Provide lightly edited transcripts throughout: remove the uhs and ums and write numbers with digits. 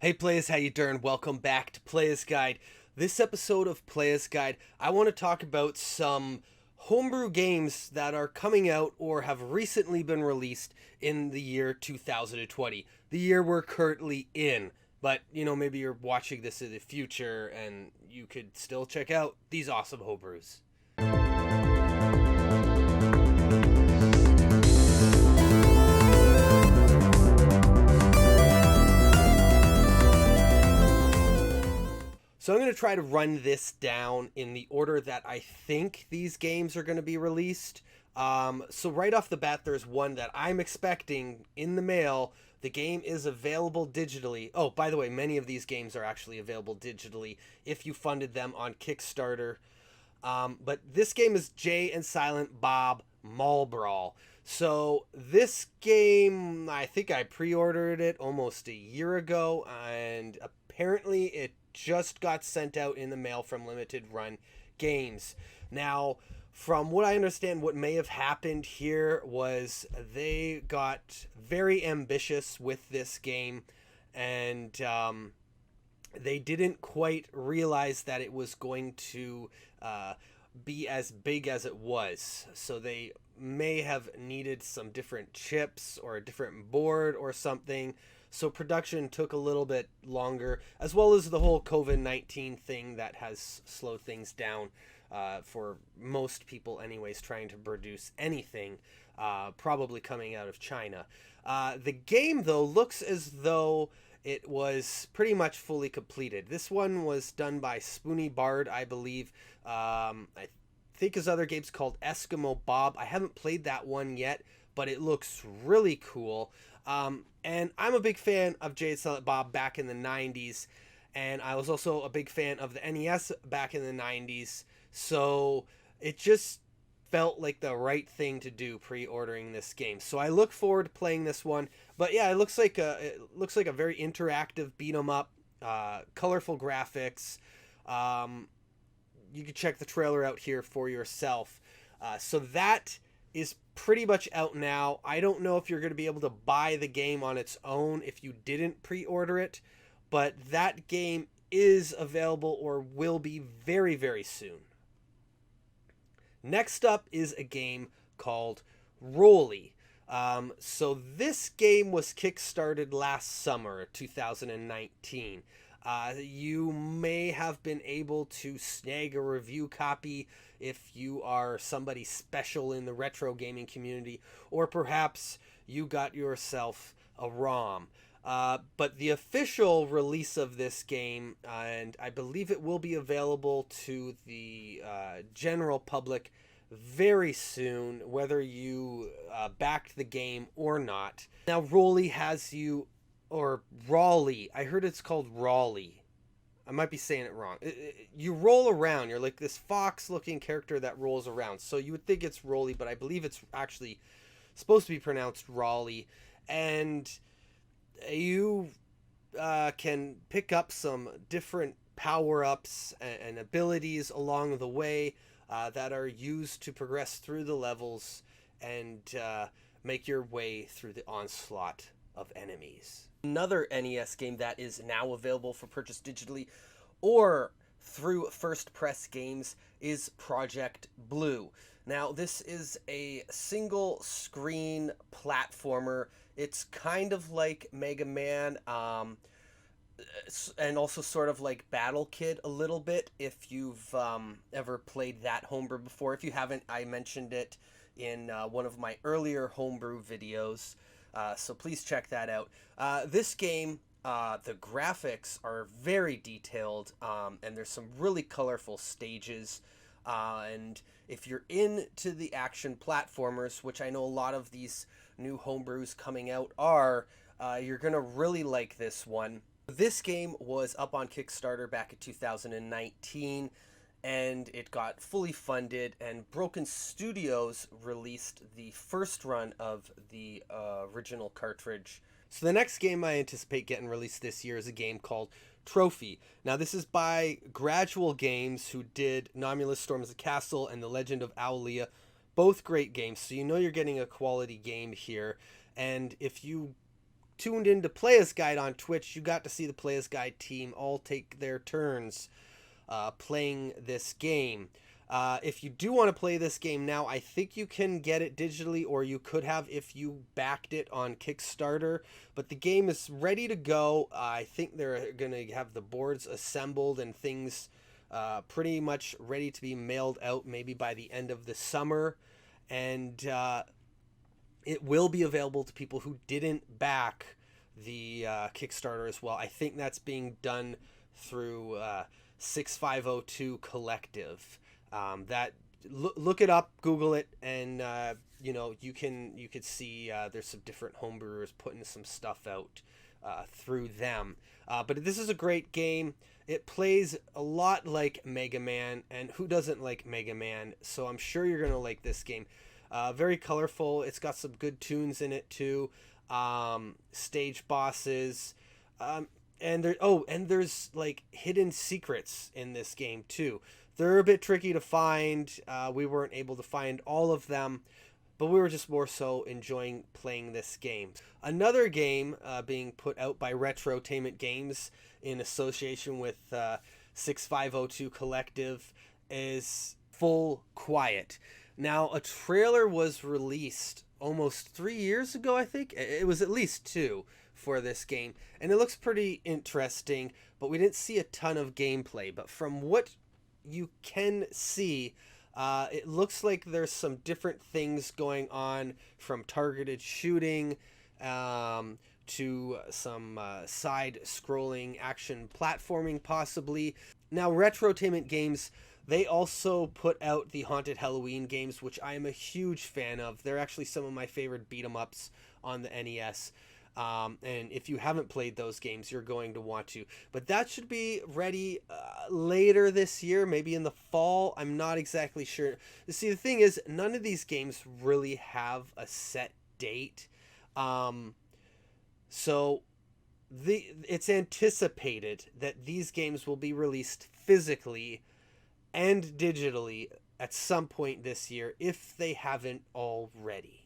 Hey Playas, how you doing? Welcome back to Playas Guide. This episode of Playas Guide, I want to talk about some homebrew games that are coming out or have recently been released in the year 2020, the year we're currently in. But, maybe you're watching this in the future and you could still check out these awesome homebrews. So I'm going to try to run this down in the order that I think these games are going to be released. So right off the bat, there's one that I'm expecting in the mail. The game is available digitally. Oh, by the way, many of these games are actually available digitally if you funded them on Kickstarter. But this game is Jay and Silent Bob Mall Brawl. So this game, I think I pre-ordered it almost a year ago, and apparently it just got sent out in the mail from Limited Run Games. Now, from what I understand, what may have happened here was they got very ambitious with this game, and they didn't quite realize that it was going to be as big as it was. So they may have needed some different chips or a different board or something. So production took a little bit longer, as well as the whole COVID-19 thing that has slowed things down for most people anyways, trying to produce anything, probably coming out of China. The game, though, looks as though it was pretty much fully completed. This one was done by Spoony Bard, I believe. I think his other game's called Eskimo Bob. I haven't played that one yet, but it looks really cool. And I'm a big fan of Jay and Silent Bob back in the 90s, and I was also a big fan of the NES back in the 90s, so it just felt like the right thing to do pre-ordering this game. So I look forward to playing this one. But yeah, it looks like a very interactive beat 'em up, colorful graphics. You can check the trailer out here for yourself. So that is pretty much out now. I don't know if you're going to be able to buy the game on its own if you didn't pre-order it, but that game is available or will be very, very soon. Next up is a game called Rolly. So this game was kickstarted last summer, 2019. You may have been able to snag a review copy if you are somebody special in the retro gaming community, or perhaps you got yourself a ROM. But the official release of this game, and I believe it will be available to the general public very soon, whether you backed the game or not. Now, Rolly has you, or Raleigh. I heard it's called Raleigh. I might be saying it wrong. You roll around. You're like this fox-looking character that rolls around. So you would think it's Rolly, but I believe it's actually supposed to be pronounced Raleigh. And you can pick up some different power-ups and abilities along the way that are used to progress through the levels and make your way through the onslaught of enemies. Another NES game that is now available for purchase digitally or through First Press Games is Project Blue. Now, this is a single screen platformer. It's kind of like Mega Man, and also sort of like Battle Kid a little bit, if you've ever played that homebrew before. If you haven't, I mentioned it in one of my earlier homebrew videos. So please check that out. This game, the graphics are very detailed, and there's some really colorful stages. And if you're into the action platformers, which I know a lot of these new homebrews coming out are, you're going to really like this one. This game was up on Kickstarter back in 2019. And it got fully funded, and Broken Studios released the first run of the original cartridge. So the next game I anticipate getting released this year is a game called Trophy. Now, this is by Gradual Games, who did Nomulus Storms the Castle and The Legend of Owlia. Both great games, so you know you're getting a quality game here. And if you tuned into Playas Guide on Twitch, you got to see the Playas Guide team all take their turns playing this game. If you do want to play this game now, I think you can get it digitally, or you could have if you backed it on Kickstarter. But the game is ready to go. I think they're going to have the boards assembled and things pretty much ready to be mailed out maybe by the end of the summer. And it will be available to people who didn't back the Kickstarter as well. I think that's being done through 6502 Collective. Look it up, Google it, and you could see there's some different homebrewers putting some stuff out through them. But this is a great game. It plays a lot like Mega Man, and who doesn't like Mega Man? So I'm sure you're gonna like this game. Very colorful. It's got some good tunes in it too. Stage bosses. And there's like hidden secrets in this game too. They're a bit tricky to find. We weren't able to find all of them, but we were just more so enjoying playing this game. Another game being put out by Retrotainment Games in association with 6502 Collective is Full Quiet. Now, a trailer was released almost 3 years ago, I think. It was at least 2 for this game, and it looks pretty interesting, but we didn't see a ton of gameplay. But from what you can see, it looks like there's some different things going on, from targeted shooting to some side-scrolling action platforming possibly. Now, Retrotainment Games, they also put out the Haunted Halloween games, which I am a huge fan of. They're actually some of my favorite beat-em-ups on the NES. And if you haven't played those games, you're going to want to. But that should be ready later this year, maybe in the fall. I'm not exactly sure. See, the thing is, none of these games really have a set date. So it's anticipated that these games will be released physically and digitally at some point this year, if they haven't already.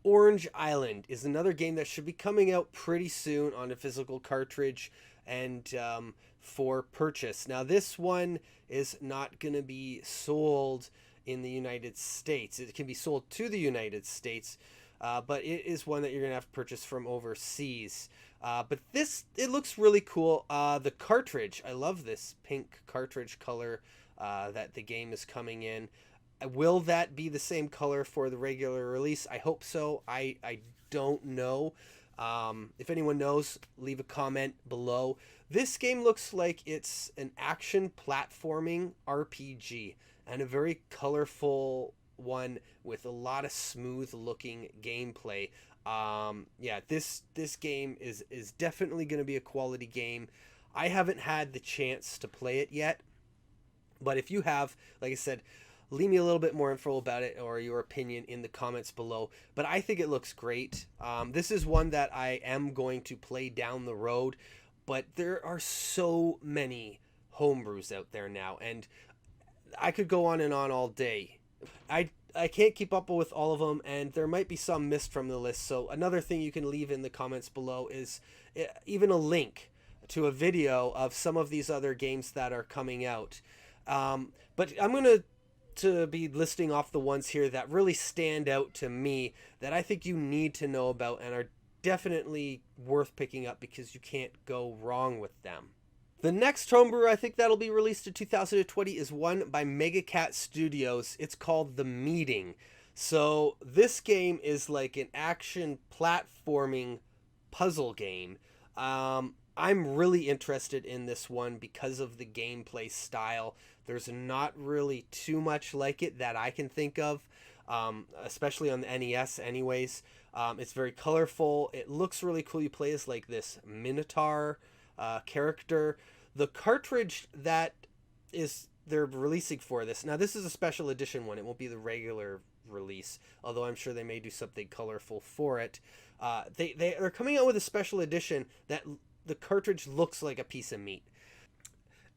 Orange Island is another game that should be coming out pretty soon on a physical cartridge and for purchase. Now, this one is not going to be sold in the United States. It can be sold to the United States, but it is one that you're going to have to purchase from overseas. But it looks really cool. The cartridge, I love this pink cartridge color that the game is coming in. Will that be the same color for the regular release? I hope so. I don't know. If anyone knows, leave a comment below. This game looks like it's an action platforming RPG, and a very colorful one with a lot of smooth looking gameplay. Yeah, this game is definitely going to be a quality game. I haven't had the chance to play it yet, but if you have, like I said, leave me a little bit more info about it or your opinion in the comments below. But I think it looks great. This is one that I am going to play down the road, but there are so many homebrews out there now, and I could go on and on all day. I can't keep up with all of them, and there might be some missed from the list. So another thing you can leave in the comments below is even a link to a video of some of these other games that are coming out. But I'm going to be listing off the ones here that really stand out to me that I think you need to know about and are definitely worth picking up because you can't go wrong with them. The next homebrew I think that'll be released in 2020 is one by Megacat Studios. It's called The Meeting. So this game is like an action platforming puzzle game. I'm really interested in this one because of the gameplay style. There's not really too much like it that I can think of, especially on the NES anyways. It's very colorful. It looks really cool. You play as like this Minotaur character. The cartridge that they're releasing for this, now this is a special edition one. It won't be the regular release, although I'm sure they may do something colorful for it. They're coming out with a special edition that the cartridge looks like a piece of meat.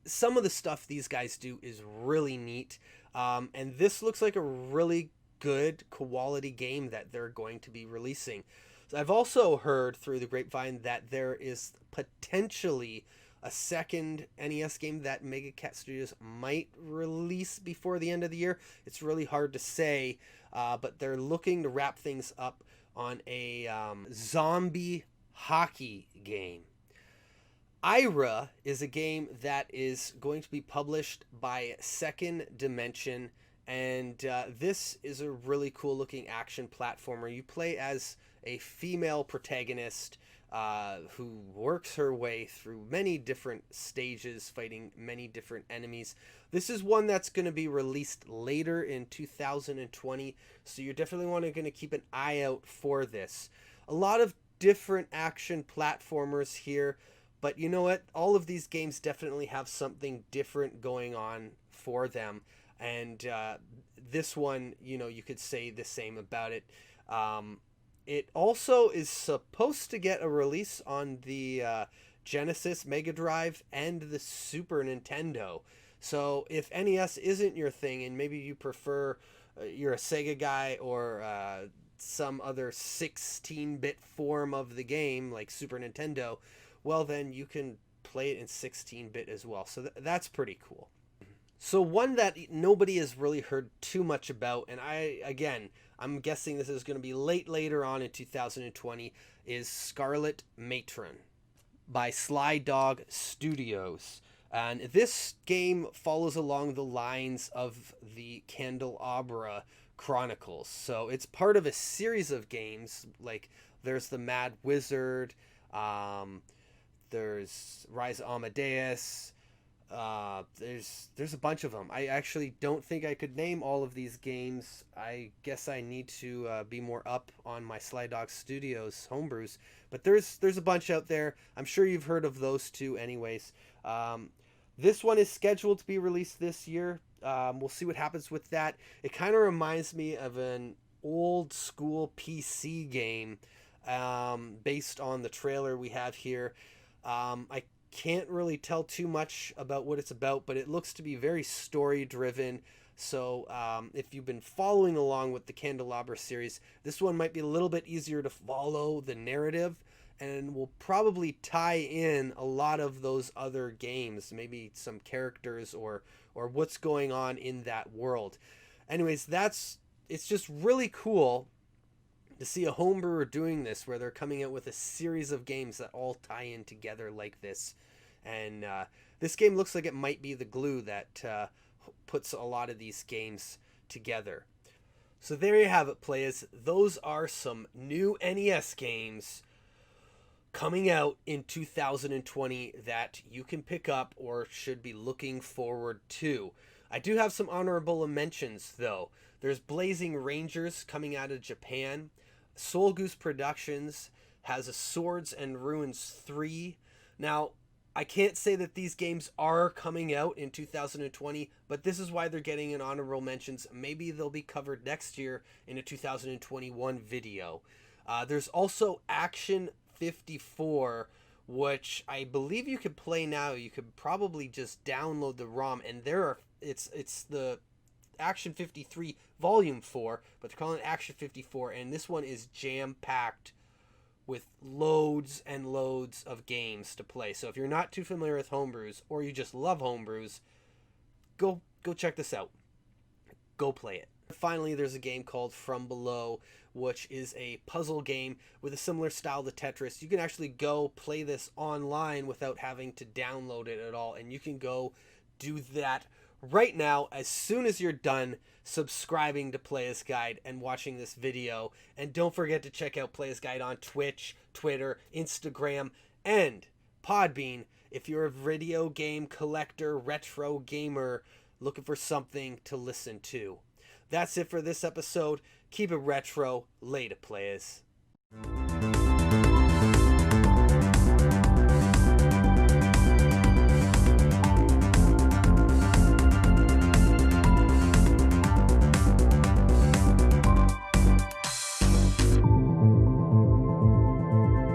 Some of the stuff these guys do is really neat, and this looks like a really good quality game that they're going to be releasing. So I've also heard through the grapevine that there is potentially a second NES game that Mega Cat Studios might release before the end of the year. It's really hard to say, but they're looking to wrap things up on a zombie hockey game. Ira is a game that is going to be published by Second Dimension, and this is a really cool looking action platformer. You play as a female protagonist who works her way through many different stages, fighting many different enemies. This is one that's going to be released later in 2020, so you're definitely going to keep an eye out for this. A lot of different action platformers here, but you know what? All of these games definitely have something different going on for them. And this one, you could say the same about it. It also is supposed to get a release on the Genesis, Mega Drive, and the Super Nintendo. So if NES isn't your thing, and maybe you prefer, you're a Sega guy, or some other 16-bit form of the game, like Super Nintendo, well, then you can play it in 16-bit as well. So that's pretty cool. So one that nobody has really heard too much about, and I'm guessing this is going to be later on in 2020, is Scarlet Matron by Sly Dog Studios. And this game follows along the lines of the Candelabra Chronicles. So it's part of a series of games, like there's the Mad Wizard, there's Rise of Amadeus, there's a bunch of them. I actually don't think I could name all of these games. I guess I need to be more up on my Sly Dog Studios homebrews, but there's a bunch out there. I'm sure you've heard of those two anyways. This one is scheduled to be released this year. We'll see what happens with that. It kind of reminds me of an old school PC game, based on the trailer we have here. I can't really tell too much about what it's about, but it looks to be very story driven. So if you've been following along with the Candelabra series, this one might be a little bit easier to follow the narrative, and will probably tie in a lot of those other games, maybe some characters or what's going on in that world. Anyways, it's just really cool to see a homebrewer doing this, where they're coming out with a series of games that all tie in together like this. And this game looks like it might be the glue that puts a lot of these games together. So there you have it, Playas. Those are some new NES games coming out in 2020 that you can pick up or should be looking forward to. I do have some honorable mentions, though. There's Blazing Rangers coming out of Japan. Soul Goose Productions has a Swords and Ruins 3. Now, I can't say that these games are coming out in 2020, but this is why they're getting an honorable mentions. Maybe they'll be covered next year in a 2021 video. There's also Action 54, which I believe you could play now. You could probably just download the ROM, and it's the Action 53 Volume 4, but they're calling it Action 54, and this one is jam-packed with loads and loads of games to play. So if you're not too familiar with homebrews, or you just love homebrews, go check this out. Go play it. Finally, there's a game called From Below, which is a puzzle game with a similar style to Tetris. You can actually go play this online without having to download it at all, and you can go do that right now as soon as you're done subscribing to Playas Guide and watching this video. And don't forget to check out Playas Guide on Twitch, Twitter, Instagram, and Podbean if you're a video game collector, retro gamer, looking for something to listen to. That's it for this episode. Keep it retro. Later, Playas.